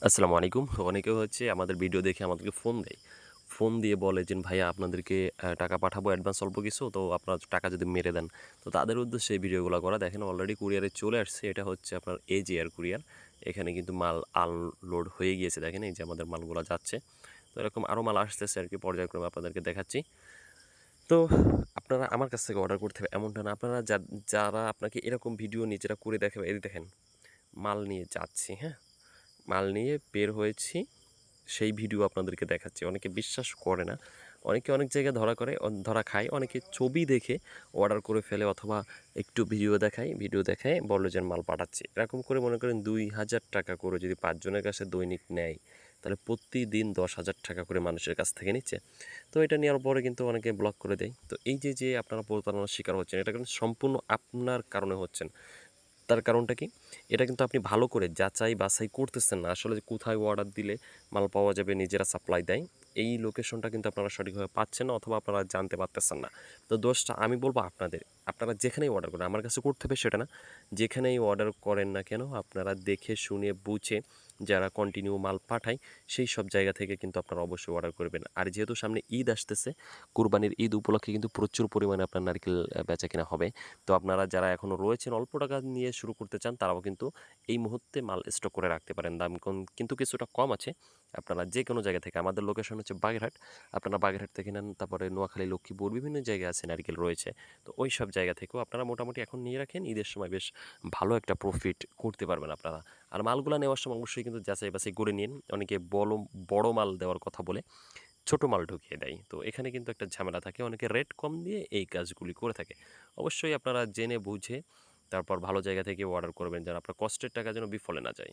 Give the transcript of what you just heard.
আসসালামু আলাইকুম। অনেকে হচ্ছে আমাদের ভিডিও দেখে আমাদেরকে ফোন দেয়। ফোন দিয়ে বলে যে, "ভাইয়া আপনাদেরকে টাকা পাঠাবো অ্যাডভান্স অল্প কিছু। তো আপনারা টাকা যদি মেরে দেন।" তো তাদের উদ্দেশ্যে এই ভিডিওগুলো করা। দেখেন অলরেডি কুরিয়ারে চলে আসছে। এটা হচ্ছে আপনার এজি এয়ার কুরিয়ার। এখানে কিন্তু মাল আনলোড হয়ে গিয়েছে। দেখেন এই যে আমাদের মালগুলা যাচ্ছে। তো এরকম আরও মাল আসতেছে আরকি পর্যায়ক্রমে আপনাদেরকে দেখাচ্ছি। তো আপনারা আমার কাছ থেকে অর্ডার করতে হবে এমনটা না। আপনারা যারা আপনাকে এরকম ভিডিও নিজেরা করে দেখাবে, এই দেখেন মাল নিয়ে যাচ্ছি, হ্যাঁ? মাল নিয়ে বের হয়েছি। সেই ভিডিও আপনাদেরকে দেখাচ্ছি। অনেকে বিশ্বাস করে না। অনেকে অনেক জায়গায় ধরা খায়। অনেকে ছবি দেখে অর্ডার করে ফেলে অথবা একটু ভিডিও দেখায়, ভিডিও দেখায় বলে যে মাল পাঠাচ্ছি। এরকম করে মনে করেন ৳২,০০০ করে যদি ৫ জনের কাছে দৈনিক নেয়, তাহলে প্রতিদিন ৳১০,০০০ করে মানুষের কাছ থেকে নিচ্ছে। তো এটা নেওয়ার পরে কিন্তু অনেকে ব্লক করে দেয়। তো এই যে আপনারা প্রতারণার শিকার হচ্ছেন, এটা কিন্তু সম্পূর্ণ আপনার কারণে হচ্ছেন। তার কারণটা কি? এটা কিন্তু আপনি ভালো করে যাচাই বাছাই করতেছেন না। আসলে যে কোথায় অর্ডার দিলে মাল পাওয়া যাবে নিজেরা সাপ্লাই দেয়। এই লোকেশনটা কিন্তু আপনারা সঠিকভাবে পাচ্ছেন না অথবা আপনারা জানতে পারতেছেন না। তো দোষটা আমি বলব আপনাদের। আপনারা যেখানেই অর্ডার করেন, আমার কাছে করতে হবে সেটা না। যেখানেই অর্ডার করেন না কেন আপনারা দেখে শুনে বুঝে যারা কন্টিনিউ মাল পাঠায় সেই সব জায়গা থেকে কিন্তু আপনারা অবশ্যই অর্ডার করবেন। আর যেহেতু সামনে ঈদ আসতেছে, কুরবানির ঈদ উপলক্ষে কিন্তু প্রচুর পরিমাণে আপনার নারকেল বেচাকেনা হবে। তো আপনারা যারা এখনও রয়েছেন অল্প টাকা নিয়ে শুরু করতে চান তারাও কিন্তু এই মুহূর্তে মাল স্টক করে রাখতে পারেন। দাম কিন্তু কিছুটা কম আছে। আপনারা যে কোনো জায়গা থেকে আমাদের লোকেশন হচ্ছে বাগেরহাট। আপনারা বাগেরহাট থেকে নেন, তারপরে নোয়াখালী, লক্ষ্মীপুর বিভিন্ন জায়গায় আছে নারিকেল রয়েছে। তো ওই সব জায়গা থেকেও আপনারা মোটামুটি এখন নিয়ে রাখেন। ঈদের সময় বেশ ভালো একটা প্রফিট করতে পারবেন আপনারা। আর মালগুলা নেওয়ার সময় অবশ্যই কিন্তু যাচাই বাছাই করে নিন। অনেকে বড় মাল দেওয়ার কথা বলে ছোট মাল ঢুকিয়ে দেয়। তো এখানে কিন্তু একটা ঝামেলা থাকে। অনেকে রেট কম দিয়ে এই কাজগুলি করে থাকে। অবশ্যই আপনারা জেনে বুঝে তারপর ভালো জায়গা থেকে অর্ডার করবেন যেন আপনার কষ্টের টাকা যেন বিফলে না যায়।